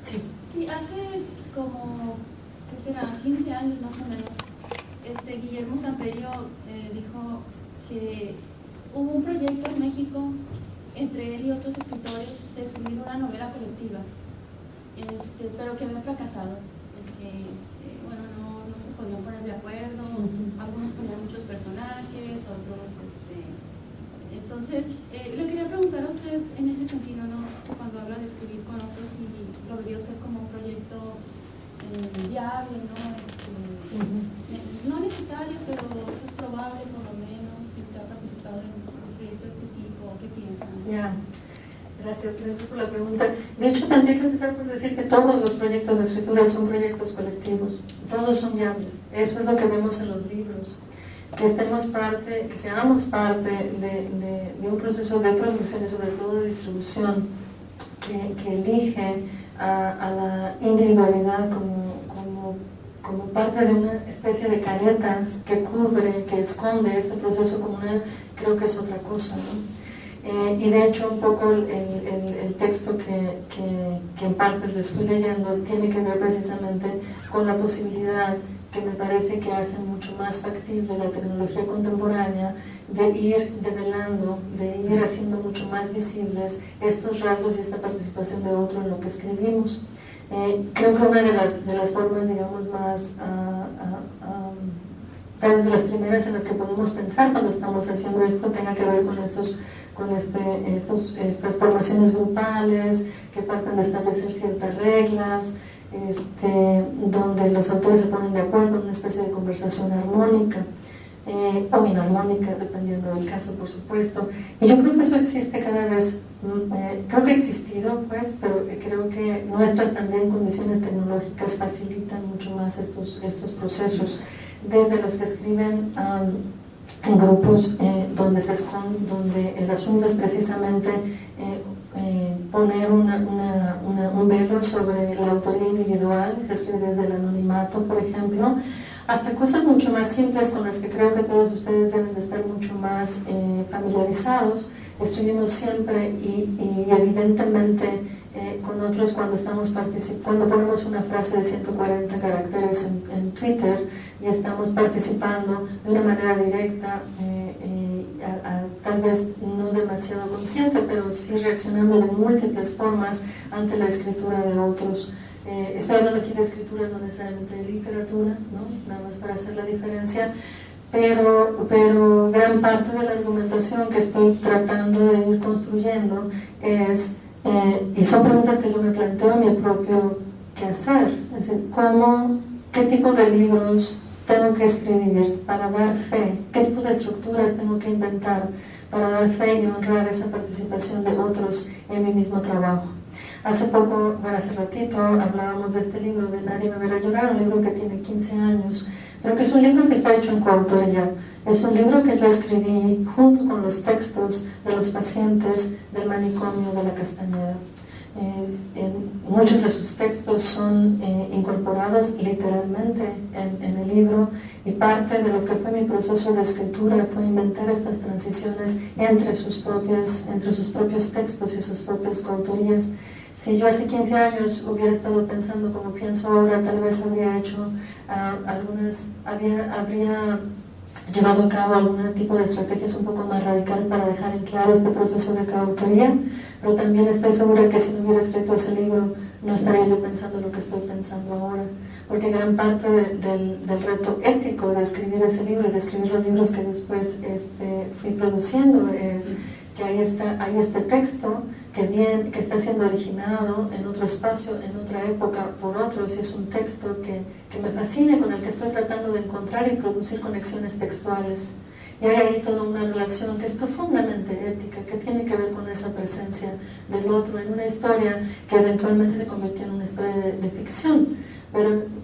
Sí. Sí, hace como, ¿qué será? 15 años más o menos, Guillermo Samperio dijo que hubo un proyecto en México entre él y otros escritores de escribir una novela colectiva, pero que había fracasado, que bueno, no se podían poner de acuerdo, algunos ponían muchos personajes, otros entonces le quería preguntar a usted en ese sentido, ¿no? Cuando habla de escribir con otros, y lo debió ser como un proyecto viable, ¿no? No necesario, pero es probable por lo menos, si usted ha participado en un proyecto de este tipo, ¿qué piensan? Ya, gracias por la pregunta. De hecho, tendría que empezar por decir que todos los proyectos de escritura son proyectos colectivos, todos son viables. Eso es lo que vemos en los libros. Que seamos parte de un proceso de producción y sobre todo de distribución que elige a la individualidad como parte de una especie de careta que cubre, que esconde este proceso comunal, creo que es otra cosa, ¿no? Y de hecho un poco el texto que en parte les fui leyendo tiene que ver precisamente con la posibilidad que me parece que hace mucho más factible la tecnología contemporánea de ir develando, de ir haciendo mucho más visibles estos rasgos y esta participación de otro en lo que escribimos. Creo que una de las formas, digamos, más tal vez de las primeras en las que podemos pensar cuando estamos haciendo esto tenga que ver con estas formaciones grupales que parten de establecer ciertas reglas, donde los autores se ponen de acuerdo en una especie de conversación armónica o inarmónica, dependiendo del caso, por supuesto. Y yo creo que eso existe cada vez, creo que ha existido, pues, pero creo que nuestras también condiciones tecnológicas facilitan mucho más estos procesos, desde los que escriben en grupos donde el asunto es precisamente poner un velo sobre la autoría individual, se escribe desde el anonimato, por ejemplo, hasta cosas mucho más simples con las que creo que todos ustedes deben de estar mucho más familiarizados. Escribimos siempre y evidentemente con otros cuando ponemos una frase de 140 caracteres en Twitter y estamos participando de una manera directa, tal vez no demasiado consciente, pero sí reaccionando de múltiples formas ante la escritura de otros. Estoy hablando aquí de escritura, no necesariamente de literatura, ¿no? Nada más para hacer la diferencia, pero gran parte de la argumentación que estoy tratando de ir construyendo y son preguntas que yo me planteo en mi propio quehacer, es decir, qué tipo de libros tengo que escribir para dar fe, qué tipo de estructuras tengo que inventar para dar fe y honrar esa participación de otros en mi mismo trabajo. Hace ratito hablábamos de este libro de Nadie me verá llorar, un libro que tiene 15 años, pero que es un libro que está hecho en coautoría. Es un libro que yo escribí junto con los textos de los pacientes del manicomio de la Castañeda. Muchos de sus textos son incorporados literalmente en el libro, y parte de lo que fue mi proceso de escritura fue inventar estas transiciones entre sus propios textos y sus propias coautorías. Si yo hace 15 años hubiera estado pensando como pienso ahora, tal vez habría habría llevado a cabo algún tipo de estrategias un poco más radical para dejar en claro este proceso de coautoría, pero también estoy segura que si no hubiera escrito ese libro no estaría yo pensando lo que estoy pensando ahora, porque gran parte del reto ético de escribir ese libro y de escribir los libros que después fui produciendo es que hay este texto que está siendo originado en otro espacio, en otra época, por otros, y es un texto que me fascina, con el que estoy tratando de encontrar y producir conexiones textuales. Y hay ahí toda una relación que es profundamente ética, que tiene que ver con esa presencia del otro en una historia que eventualmente se convirtió en una historia de ficción,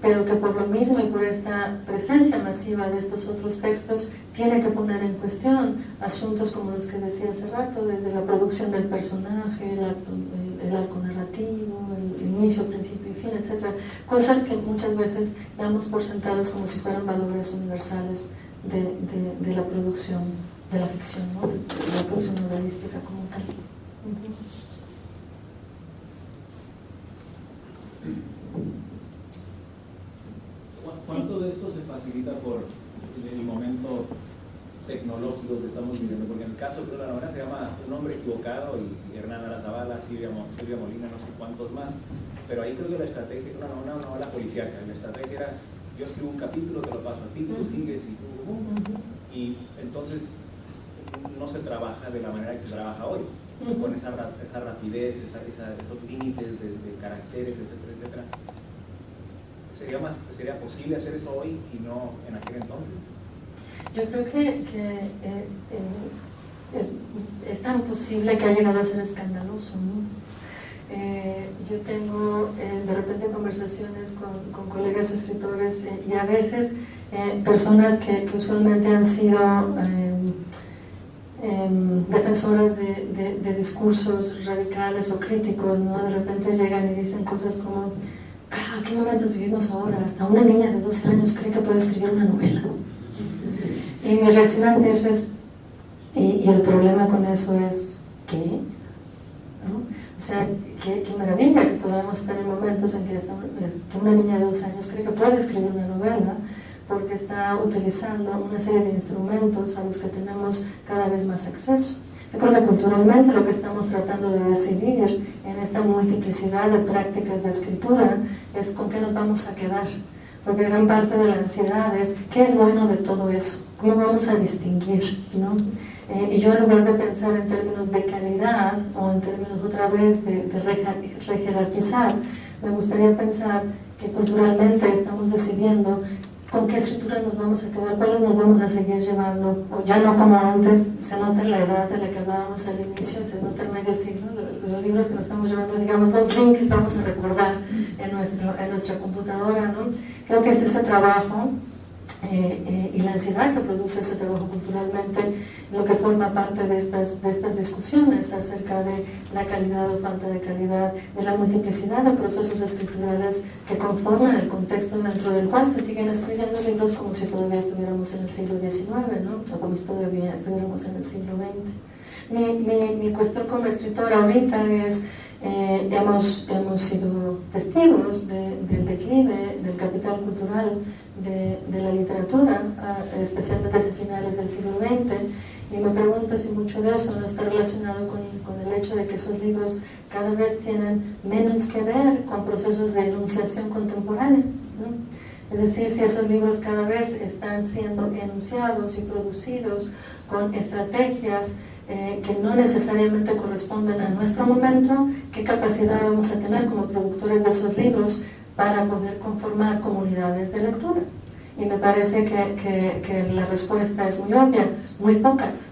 pero que por lo mismo y por esta presencia masiva de estos otros textos tiene que poner en cuestión asuntos como los que decía hace rato, desde la producción del personaje, el arco narrativo, el inicio, principio y fin, etc. Cosas que muchas veces damos por sentadas como si fueran valores universales de la producción, de la ficción, ¿no? de la producción novelística como tal. todo esto se facilita por el momento tecnológico que estamos viviendo? Porque en el caso de la novela se llama Un hombre equivocado y Hernán Arazabala, Silvia Molina, no sé cuántos más, pero ahí creo que la estrategia era una novela policíaca. La estrategia era: yo escribo un capítulo, te lo paso a ti, tú sigues y tú, y entonces no se trabaja de la manera que se trabaja hoy, con esa rapidez, esos límites de caracteres, etcétera, etcétera. ¿Sería posible hacer eso hoy y no en aquel entonces? Yo creo que es tan posible que ha llegado a ser escandaloso, ¿no? Yo tengo de repente conversaciones con colegas escritores y a veces personas que usualmente han sido defensoras de discursos radicales o críticos, ¿no? De repente llegan y dicen cosas como: ¿qué momentos vivimos ahora? Hasta una niña de 12 años cree que puede escribir una novela. Y mi reacción ante eso es, y el problema con eso es, ¿qué? ¿No? O sea, qué maravilla que podamos estar en momentos en que una niña de 12 años cree que puede escribir una novela, porque está utilizando una serie de instrumentos a los que tenemos cada vez más acceso. Yo creo que culturalmente lo que estamos tratando de decidir en esta multiplicidad de prácticas de escritura es con qué nos vamos a quedar, porque gran parte de la ansiedad es ¿qué es bueno de todo eso? ¿Cómo vamos a distinguir? ¿No? Y yo, en lugar de pensar en términos de calidad o en términos otra vez de rejerarquizar, me gustaría pensar que culturalmente estamos decidiendo con qué escrituras nos vamos a quedar, cuáles nos vamos a seguir llevando, o ya no como antes. Se nota la edad de la que hablábamos al inicio, se nota el medio siglo de los libros que nos estamos llevando, digamos, 2 links vamos a recordar en nuestra computadora, ¿no? Creo que es ese trabajo y la ansiedad que produce ese trabajo culturalmente lo que forma parte de estas discusiones acerca de la calidad o falta de calidad, de la multiplicidad de procesos escriturales que conforman el contexto dentro del cual se siguen escribiendo libros como si todavía estuviéramos en el siglo XIX, ¿no? O como si todavía estuviéramos en el siglo XX. Mi cuestión como escritora ahorita es hemos sido testigos del declive del capital cultural de la literatura, especialmente desde finales del siglo XX, y me pregunto si mucho de eso no está relacionado con el hecho de que esos libros cada vez tienen menos que ver con procesos de enunciación contemporánea, ¿no? Es decir, si esos libros cada vez están siendo enunciados y producidos con estrategias que no necesariamente corresponden a nuestro momento, ¿qué capacidad vamos a tener como productores de esos libros para poder conformar comunidades de lectura? Y me parece que la respuesta es muy obvia: muy pocas,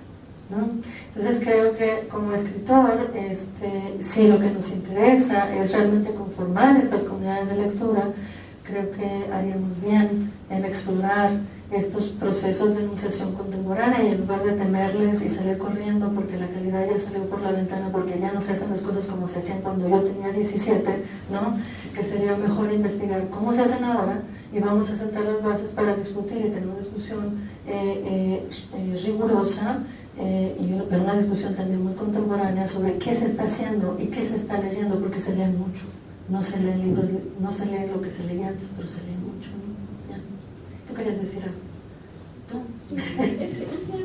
¿no? Entonces creo que como escritor, si lo que nos interesa es realmente conformar estas comunidades de lectura, creo que haríamos bien en explorar estos procesos de enunciación contemporánea y en lugar de temerles y salir corriendo porque la calidad ya salió por la ventana, porque ya no se hacen las cosas como se hacían cuando yo tenía 17, ¿no? Que sería mejor investigar cómo se hacen ahora y vamos a sentar las bases para discutir y tener una discusión rigurosa, pero una discusión también muy contemporánea sobre qué se está haciendo y qué se está leyendo, porque se leen mucho. No se leen libros, no se lee lo que se leía antes, pero se lee mucho, ¿no? ¿Ya? ¿Tú querías decir algo? ¿Tú? Sí. ¿Usted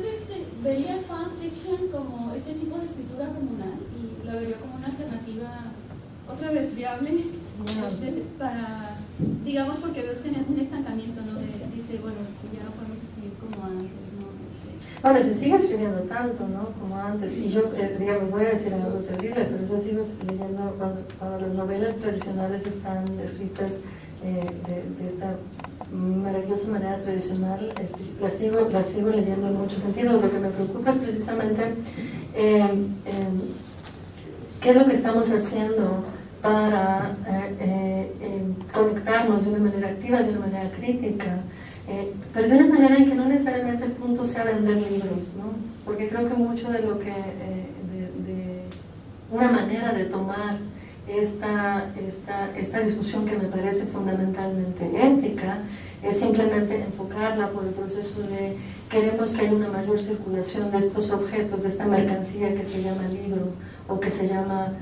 vería fanfiction como este tipo de escritura comunal y lo vería como una alternativa otra vez viable para, digamos, porque veo usted un estancamiento, ¿no? Dice, bueno, ya no podemos escribir como antes, ¿no? Bueno, se sigue escribiendo tanto, ¿no? Como antes, y yo, digamos, voy a decir algo terrible, pero yo sigo leyendo cuando las novelas tradicionales están escritas de esta maravillosa manera tradicional, las sigo leyendo en muchos sentidos. Lo que me preocupa es precisamente qué es lo que estamos haciendo para conectarnos de una manera activa, de una manera crítica, pero de una manera en que no necesariamente el punto sea vender libros, ¿no? Porque creo que mucho de lo que una manera de tomar esta discusión, que me parece fundamentalmente ética, es simplemente enfocarla por el proceso de queremos que haya una mayor circulación de estos objetos, de esta mercancía que se llama libro o que se llama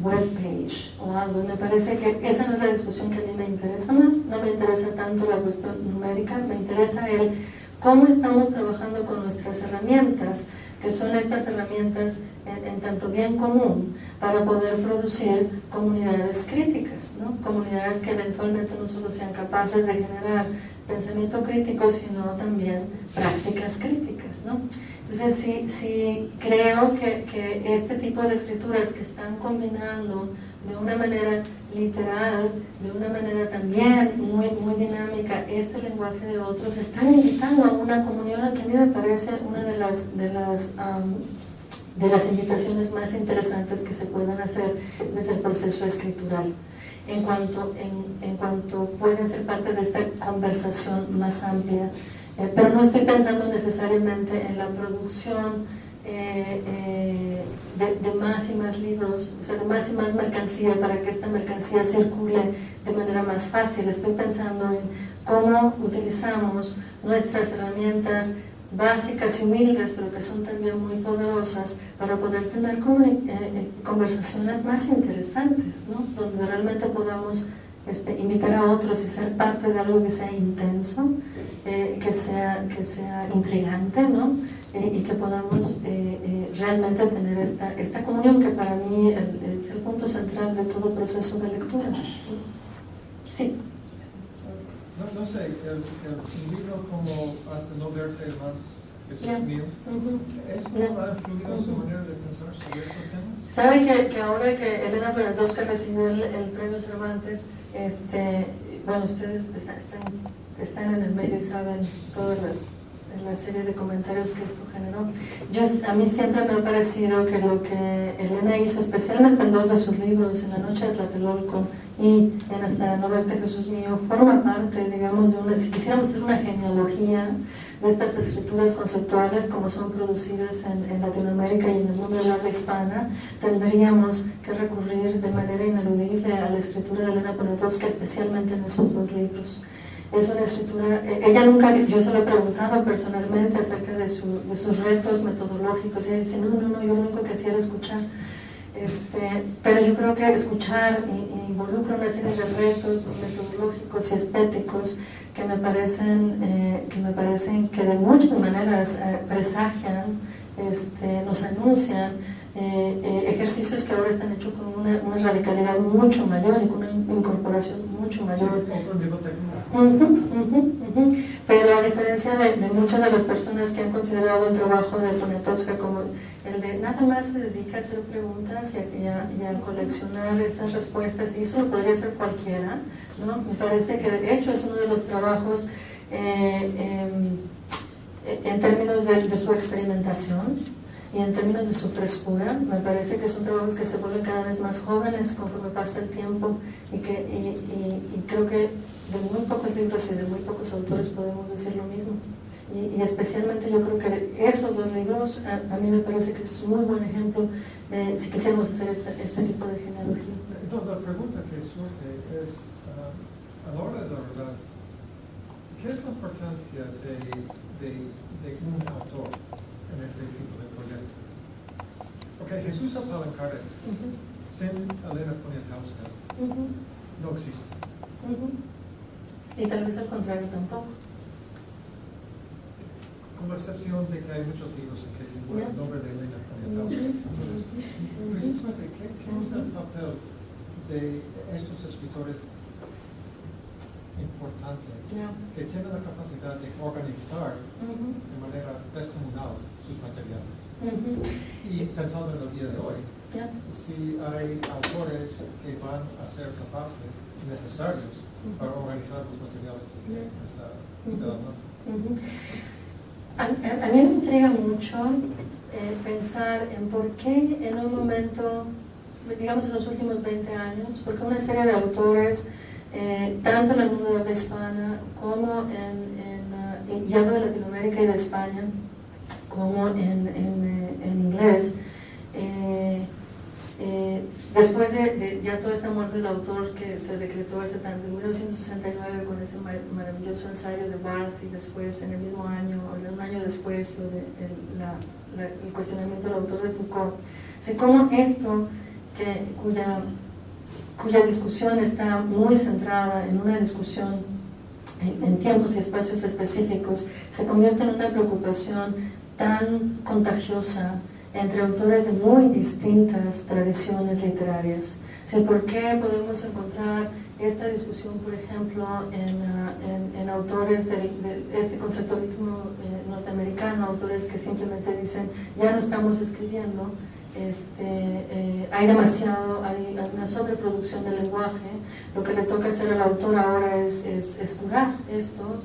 webpage o algo. Y me parece que esa no es la discusión que a mí me interesa más. No me interesa tanto la cuestión numérica, me interesa el cómo estamos trabajando con nuestras herramientas, que son estas herramientas en tanto bien común, para poder producir comunidades críticas, ¿no? Comunidades que eventualmente no solo sean capaces de generar pensamiento crítico, sino también prácticas críticas, ¿no? Entonces, sí creo que este tipo de escrituras que están combinando de una manera literal, de una manera también muy dinámica, este lenguaje de otros, están invitando a una comunión que a mí me parece una de las invitaciones más interesantes que se pueden hacer desde el proceso escritural, en cuanto pueden ser parte de esta conversación más amplia. Pero no estoy pensando necesariamente en la producción de más y más libros, o sea, de más y más mercancía para que esta mercancía circule de manera más fácil. Estoy pensando en cómo utilizamos nuestras herramientas básicas y humildes, pero que son también muy poderosas, para poder tener conversaciones más interesantes, ¿no? Donde realmente podamos invitar a otros y ser parte de algo que sea intenso, que sea intrigante, ¿no? Y que podamos realmente tener esta comunión, que para mí es el punto central de todo proceso de lectura. Sí. No sé, el libro como Hasta no verte más, Jesús mío, ¿eso ha influido en su manera de pensar sobre estos temas? ¿Sabe que ahora que Elena Poniatowska recibió el premio Cervantes, bueno, ustedes están en el medio y saben todas la serie de comentarios que esto generó? A mí siempre me ha parecido que lo que Elena hizo, especialmente en 2 de sus libros, En la noche de Tlatelolco y en Hasta no verte Jesús mío, forma parte, digamos, si quisiéramos hacer una genealogía de estas escrituras conceptuales como son producidas en Latinoamérica y en el mundo de habla hispana, tendríamos que recurrir de manera ineludible a la escritura de Elena Poniatowska, especialmente en esos 2 libros. Es una escritura, ella nunca, yo se lo he preguntado personalmente acerca de sus retos metodológicos, y ella dice, no, yo lo único que hacía era escuchar. Pero yo creo que escuchar involucra una serie de retos metodológicos y estéticos que me parecen que de muchas maneras presagian, nos anuncian ejercicios que ahora están hechos con una radicalidad mucho mayor y con una incorporación mucho mayor. Pero a diferencia de muchas de las personas que han considerado el trabajo de Poniatowska como el de nada más se dedica a hacer preguntas y a coleccionar estas respuestas, y eso lo podría hacer cualquiera, ¿no? Me parece que de hecho es uno de los trabajos en términos de su experimentación y en términos de su frescura. Me parece que son trabajos que se vuelven cada vez más jóvenes conforme pasa el tiempo, y creo que de muy pocos libros y de muy pocos autores podemos decir lo mismo. Y especialmente yo creo que esos 2 libros a mí me parece que es un muy buen ejemplo si quisiéramos hacer este tipo de genealogía. Entonces la pregunta que surge es, a la hora de la verdad, ¿qué es la importancia de un autor en este tipo de proyecto? Porque Jesús Apalancares, sin Elena Poniatowska, no existe. Y tal vez al contrario tampoco. Con la excepción de que hay muchos libros en que figura el nombre de Elena Poniatowska. Entonces, precisamente, ¿qué es el papel de estos escritores importantes que tienen la capacidad de organizar de manera descomunal sus materiales? Y pensando en el día de hoy, si hay autores que van a ser capaces, necesarios, para organizar los materiales que está hablando. A mí me intriga mucho pensar en por qué en un momento, digamos en los últimos 20 años, porque una serie de autores, tanto en el mundo de habla hispana como y hablo de Latinoamérica y de España, como en inglés, después de ya toda esta muerte del autor que se decretó hace tanto, en 1969, con ese maravilloso ensayo de Barthes, y después en el mismo año, o un año después, el cuestionamiento del autor de Foucault, como esto cuya discusión está muy centrada en una discusión en tiempos y espacios específicos, se convierte en una preocupación tan contagiosa entre autores de muy distintas tradiciones literarias. O sea, ¿por qué podemos encontrar esta discusión, por ejemplo, en autores de este conceptualismo norteamericano, autores que simplemente dicen, ya no estamos escribiendo, hay una sobreproducción del lenguaje, lo que le toca hacer al autor ahora es curar esto,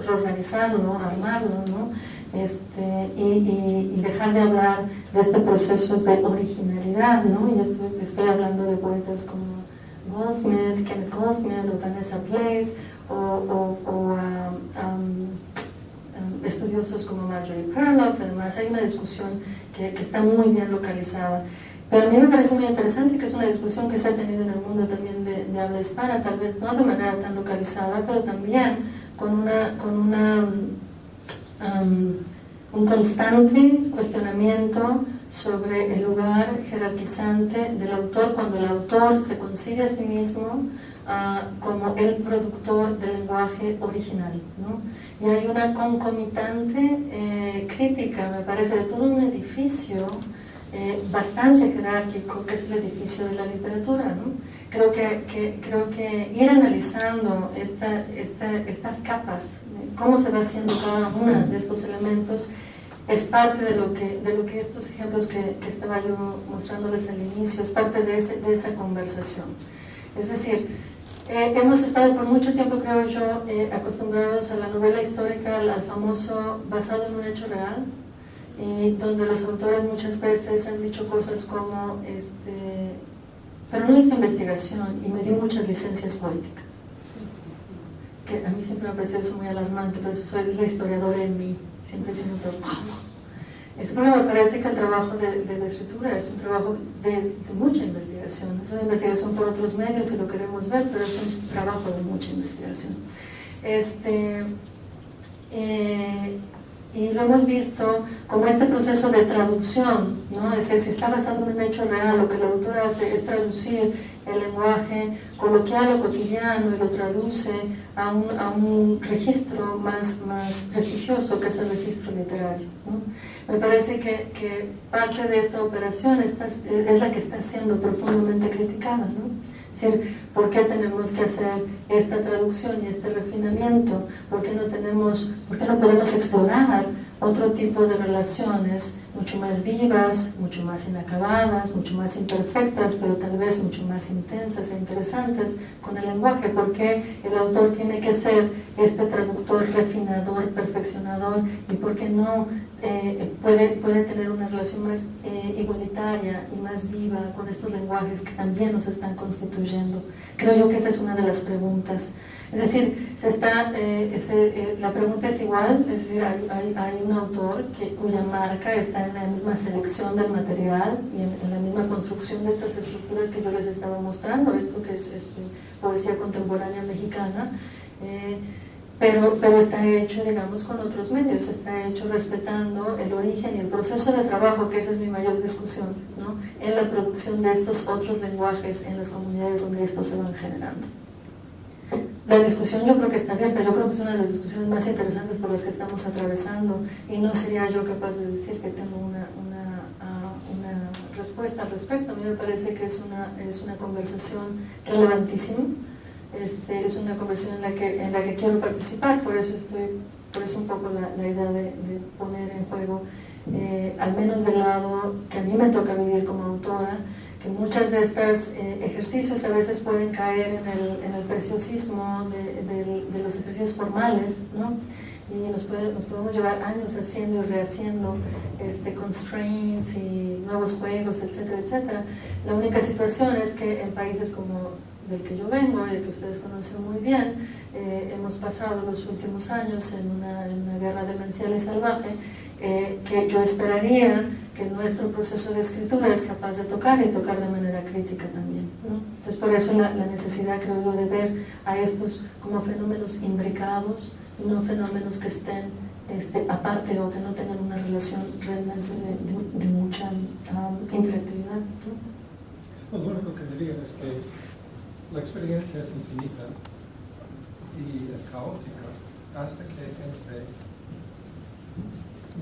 reorganizarlo, armarlo, ¿no? Y dejar de hablar de este proceso de originalidad, ¿no? Y estoy hablando de poetas como Goldsmith, Kenneth Goldsmith o Vanessa Place o estudiosos como Marjorie Perloff. Además hay una discusión que está muy bien localizada, pero a mí me parece muy interesante que es una discusión que se ha tenido en el mundo también de habla hispana, tal vez no de manera tan localizada, pero también con un constante cuestionamiento sobre el lugar jerarquizante del autor cuando el autor se concibe a sí mismo como el productor del lenguaje original, ¿no? Y hay una concomitante crítica, me parece, de todo un edificio bastante jerárquico que es el edificio de la literatura, ¿no? Creo que ir analizando estas capas, cómo se va haciendo cada uno de estos elementos, es parte de lo que estos ejemplos que estaba yo mostrándoles al inicio, es parte de esa conversación. Es decir, hemos estado por mucho tiempo, creo yo, acostumbrados a la novela histórica, al famoso basado en un hecho real, y donde los autores muchas veces han dicho cosas como, pero no hice investigación y me di muchas licencias poéticas. Que a mí siempre me ha parecido eso muy alarmante, pero soy la historiadora en mí, siempre siendo preocupado. Es porque me parece que el trabajo de escritura es un trabajo de mucha investigación. Es una investigación por otros medios si lo queremos ver, pero es un trabajo de mucha investigación. Y lo hemos visto como este proceso de traducción, ¿no? Es decir, si está basado en un hecho real, lo que el autor hace es traducir el lenguaje coloquial o cotidiano y lo traduce a un registro más prestigioso, que es el registro literario, ¿no? Me parece que parte de esta operación es la que está siendo profundamente criticada, ¿no? Es decir, ¿por qué tenemos que hacer esta traducción y este refinamiento? ¿Por qué no podemos explorar otro tipo de relaciones mucho más vivas, mucho más inacabadas, mucho más imperfectas, pero tal vez mucho más intensas e interesantes con el lenguaje? ¿Por qué el autor tiene que ser este traductor, refinador, perfeccionador? ¿Y por qué no puede tener una relación más igualitaria y más viva con estos lenguajes que también nos están constituyendo? Creo yo que esa es una de las preguntas. Es decir, la pregunta es igual, es decir, hay un autor cuya marca está en la misma selección del material y en la misma construcción de estas estructuras que yo les estaba mostrando, esto que es poesía contemporánea mexicana, pero está hecho, digamos, con otros medios, está hecho respetando el origen y el proceso de trabajo, que esa es mi mayor discusión, ¿no? En la producción de estos otros lenguajes en las comunidades donde estos se van generando. La discusión yo creo que está abierta, yo creo que es una de las discusiones más interesantes por las que estamos atravesando, y no sería yo capaz de decir que tengo una respuesta al respecto. A mí me parece que es una conversación relevantísima, es una conversación en la que quiero participar, por eso un poco la idea de poner en juego, al menos del lado que a mí me toca vivir como autora, que muchas de estos ejercicios a veces pueden caer en el preciosismo de los ejercicios formales, ¿no? Y nos podemos llevar años haciendo y rehaciendo constraints y nuevos juegos, etcétera, etcétera. La única situación es que en países como del que yo vengo y el que ustedes conocen muy bien, hemos pasado los últimos años en una guerra demencial y salvaje, que yo esperaría que nuestro proceso de escritura es capaz de tocar y tocar de manera crítica también, ¿no? Entonces, por eso la necesidad, creo yo, de ver a estos como fenómenos imbricados, no fenómenos que estén aparte o que no tengan una relación realmente de mucha interactividad, ¿no? Bueno, lo único que diría es que la experiencia es infinita y es caótica hasta que entre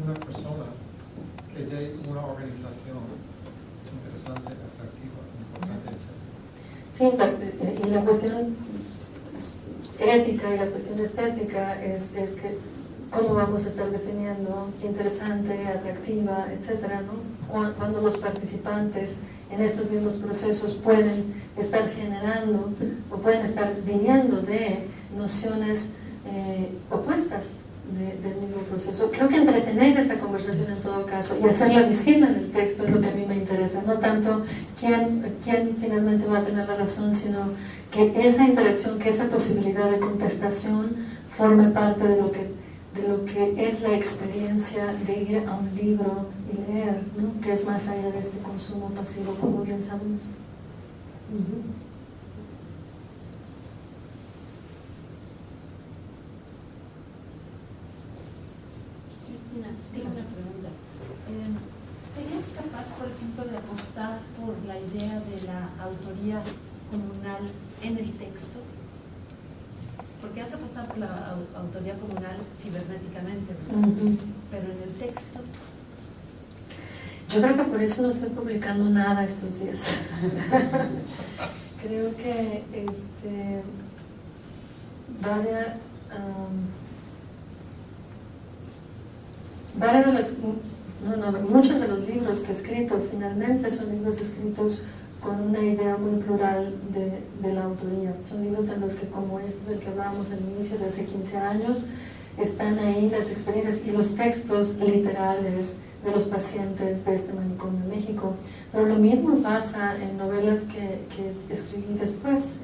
una persona que dé una organización interesante, atractiva, importante, etc. Sí, y la cuestión ética y la cuestión estética es que cómo vamos a estar definiendo interesante, atractiva, etcétera, ¿no? Cuando los participantes en estos mismos procesos pueden estar generando o pueden estar viniendo de nociones opuestas del mismo proceso. Creo que entretener esa conversación en todo caso y hacerla visible en el texto es lo que a mí me interesa, no tanto quién finalmente va a tener la razón, sino que esa interacción, que esa posibilidad de contestación forme parte de lo que es la experiencia de ir a un libro y leer, ¿no? Que es más allá de este consumo pasivo, como bien sabemos. Cristina, tengo una pregunta. ¿Serías capaz, por ejemplo, de apostar por la idea de la autoría comunal en el texto? Porque has apostado por la autoría comunal cibernéticamente, ¿verdad? Pero en el texto. Yo creo que por eso no estoy publicando nada estos días. Creo que muchos de los libros que he escrito finalmente son libros escritos con una idea muy plural de la autoría. Son libros en los que, como este del que hablábamos al inicio, de hace 15 años, están ahí las experiencias y los textos literales de los pacientes de este manicomio en México. Pero lo mismo pasa en novelas que escribí después.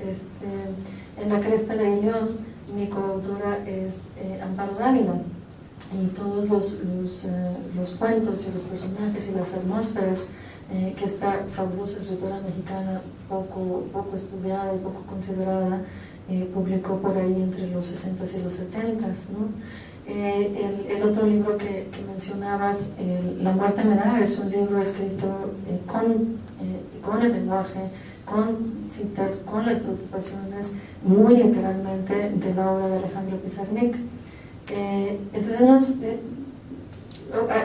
En La Cresta de León, mi coautora es Amparo Dávila, y todos los cuentos y los personajes y las atmósferas que esta fabulosa escritora mexicana poco estudiada y poco considerada publicó por ahí entre los 60s y los 70s, ¿no? El otro libro que mencionabas, La muerte me da, es un libro escrito con el lenguaje, con citas, con las preocupaciones muy literalmente de la obra de Alejandro Pizarnik. Entonces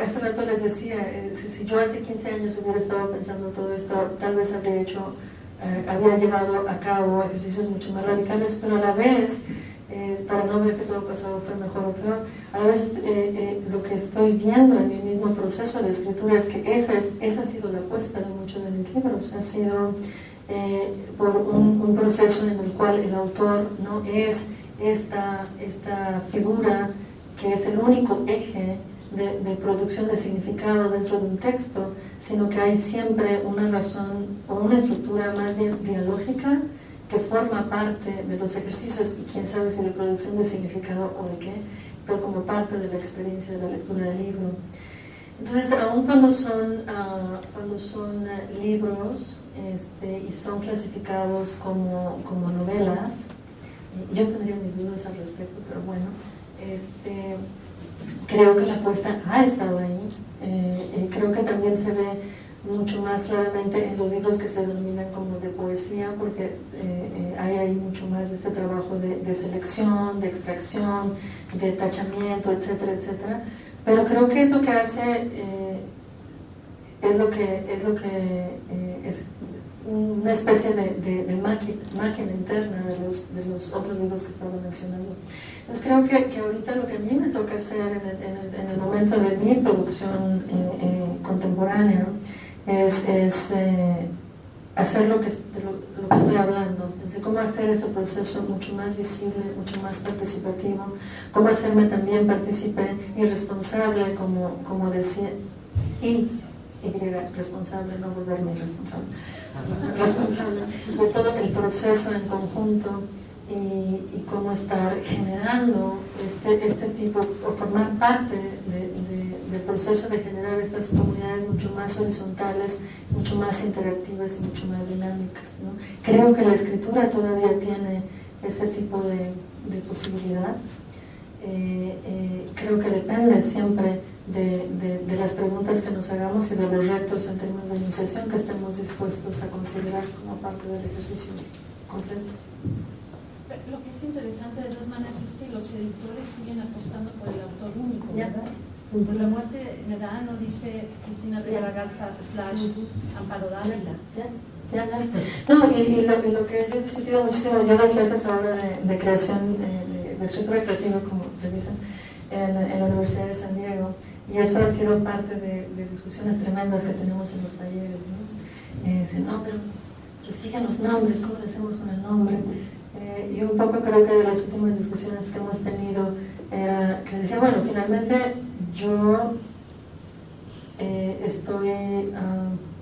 hace rato les decía, si yo hace 15 años hubiera estado pensando todo esto, tal vez habría llevado a cabo ejercicios mucho más radicales, pero a la vez, para no ver que todo pasado fue mejor o peor, a la vez lo que estoy viendo en mi mismo proceso de escritura es que esa ha sido la apuesta de muchos de mis libros. Ha sido por un proceso en el cual el autor no es esta figura que es el único eje de producción de significado dentro de un texto, sino que hay siempre una razón o una estructura más bien dialógica que forma parte de los ejercicios, y quién sabe si de producción de significado o de qué, pero como parte de la experiencia de la lectura del libro. Entonces, aun cuando son libros y son clasificados como novelas, yo tendría mis dudas al respecto, pero bueno, creo que la apuesta ha estado ahí. Creo que también se ve mucho más claramente en los libros que se denominan como de poesía, porque hay ahí mucho más de este trabajo de selección, de extracción, de tachamiento, etcétera, etcétera. Pero creo que es lo que hace, es una especie de máquina interna de los otros libros que estaba mencionando. Entonces creo que ahorita lo que a mí me toca hacer en el momento de mi producción contemporánea es hacer lo que estoy hablando, desde cómo hacer ese proceso mucho más visible, mucho más participativo, cómo hacerme también partícipe y responsable, como decía, responsable, no volverme irresponsable, responsable de todo el proceso en conjunto y cómo estar generando este tipo, o formar parte del proceso de generar estas comunidades mucho más horizontales, mucho más interactivas y mucho más dinámicas, ¿no? Creo que la escritura todavía tiene ese tipo de posibilidad. Creo que depende siempre de las preguntas que nos hagamos y de los retos en términos de enunciación que estemos dispuestos a considerar como parte del ejercicio. completo. Lo que es interesante de todas maneras es que los editores siguen apostando por el autor único, ¿verdad? Por la muerte me da, no dice Cristina Rivera Garza / Amparo Dávila. No, y lo que yo he discutido muchísimo, yo doy clases ahora de creación, de escritura creativa, como te dicen, en la Universidad de San Diego, y eso ha sido parte de discusiones tremendas que tenemos en los talleres, ¿no? Dicen, no, pero siguen los nombres, ¿cómo le hacemos con el nombre? Y un poco creo que de las últimas discusiones que hemos tenido era que decía, bueno, finalmente yo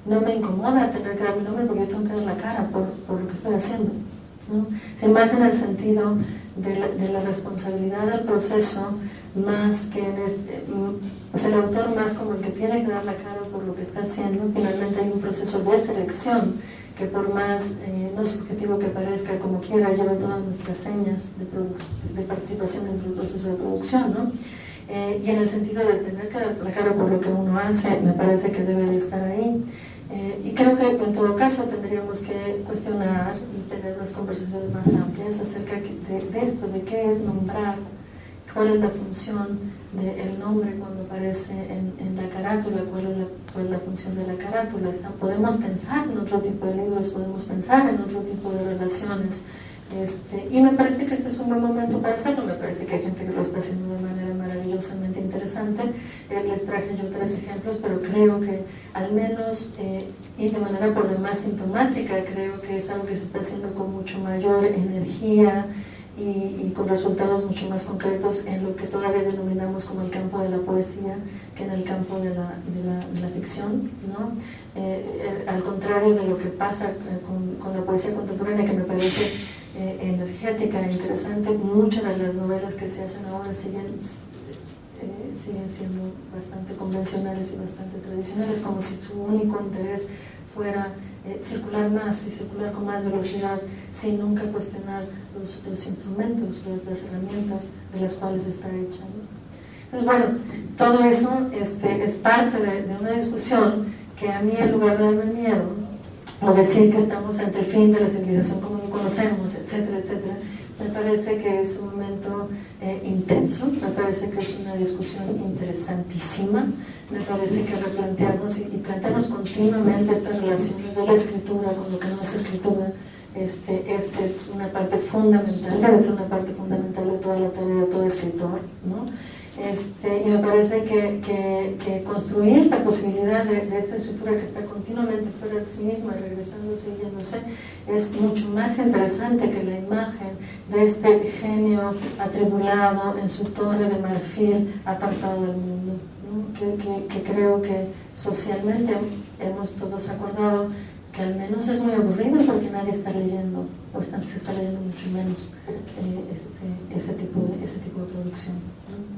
no me incomoda tener que dar mi nombre porque yo tengo que dar la cara por lo que estoy haciendo, ¿no? Sin más en el sentido de la responsabilidad del proceso, más que o sea, el autor más como el que tiene que dar la cara por lo que está haciendo. Finalmente hay un proceso de selección que, por más no subjetivo que parezca, como quiera, lleva todas nuestras señas de participación dentro del proceso de producción, ¿no? Y en el sentido de tener que dar la cara por lo que uno hace, me parece que debe de estar ahí. Y creo que en todo caso tendríamos que cuestionar y tener unas conversaciones más amplias acerca de esto, de qué es nombrar, cuál es la función del nombre cuando aparece en la carátula, cuál es la función de la carátula. Podemos pensar en otro tipo de libros, podemos pensar en otro tipo de relaciones, y me parece que este es un buen momento para hacerlo. Me parece que hay gente que lo está haciendo de manera maravillosamente interesante. Les traje yo 3 ejemplos, pero creo que al menos, y de manera por demás sintomática, creo que es algo que se está haciendo con mucho mayor energía y con resultados mucho más concretos en lo que todavía denominamos como el campo de la poesía, que en el campo de la ficción, ¿no? Al contrario de lo que pasa con la poesía contemporánea, que me parece energética e interesante, muchas de las novelas que se hacen ahora siguen siendo bastante convencionales y bastante tradicionales, como si su único interés fuera circular más y circular con más velocidad, sin nunca cuestionar los instrumentos, las herramientas de las cuales está hecha, ¿no? Entonces, bueno, todo eso es parte de una discusión que a mí, en lugar de darme miedo o decir que estamos ante el fin de la civilización como lo conocemos, etcétera, etcétera, me parece que es un momento intenso, me parece que es una discusión interesantísima, me parece que replantearnos y plantearnos continuamente estas relaciones de la escritura con lo que no es escritura es una parte fundamental, debe ser una parte fundamental de toda la tarea de todo escritor, ¿no? Y me parece que construir la posibilidad de esta estructura que está continuamente fuera de sí misma, regresándose y yéndose, es mucho más interesante que la imagen de este genio atribulado en su torre de marfil apartado del mundo, ¿no? Que creo que socialmente hemos todos acordado que al menos es muy aburrido porque nadie está leyendo, se está leyendo mucho menos ese tipo de producción, ¿no?